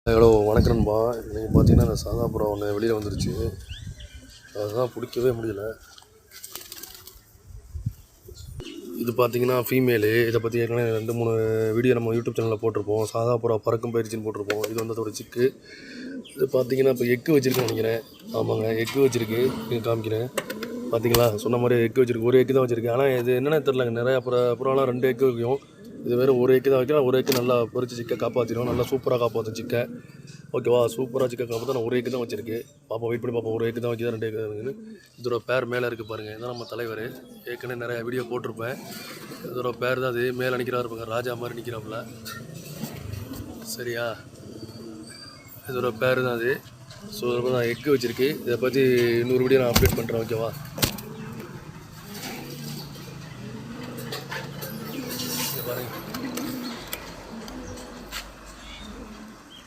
Hello வணக்கம்பா. இன்றைக்கி பார்த்தீங்கன்னா அந்த சாதா புறா ஒன்று வெளியில் வந்துருச்சு. அதுதான் பிடிக்கவே முடியல. இது பார்த்தீங்கன்னா ஃபீமேலு. இதை பற்றி ஏற்கனவே 2-3 வீடியோ நம்ம யூடியூப் சேனலில் போட்டிருப்போம். சாதா புறா பறக்கும் பயிற்சின்னு போட்டிருப்போம். இது வந்து அதோட சிக்கு. இது பார்த்தீங்கன்னா இப்போ எக்கு வச்சுருக்கேன்னு நினைக்கிறேன். ஆமாங்க, எக்கு வச்சுருக்கு. நீங்கள் காமிக்கிறேன் பார்த்தீங்களா. சொன்ன மாதிரி எக்கு வச்சுருக்கு. ஒரு எக்கு தான் வச்சுருக்கு. ஆனால் இது என்னென்ன தெரிலங்க, நிறையா புறாலாம் 2 எக்கு வைக்கும். இது வேறு ஒரு எக்கு தான் வைக்கலாம். ஒரு எக்கு நல்லா பொறிச்சு சிக்கை காப்பாற்றிடும். நல்லா சூப்பராக காப்பாற்றும் சிக்கை. ஓகேவா, சூப்பராக சிக்கை காப்பாற்ற நான் ஒரு எக்கு தான் வச்சுருக்கு. பாப்பா வெயிட் பண்ணி பார்ப்போம். ஒரு எக்கு தான் வைக்கிது, 2 எக்கு இருக்குன்னு. இதோட பேர் மேலே இருக்குது பாருங்கள். இதுதான் நம்ம தலைவர். ஏற்கனவே நிறையா வீடியோ போட்டிருப்பேன். இதோட பேர் தான் அது. மேலே நிற்கிறாரு இருப்பாங்க, ராஜா மாதிரி நிற்கிறாப்புல. சரியா, இதோட பேர் தான் அது. ஸோ நான் எக்கு வச்சுருக்கு. இதை பற்றி இன்னொரு வீடியோ நான் அப்டேட் பண்ணுறேன். ஓகேவா.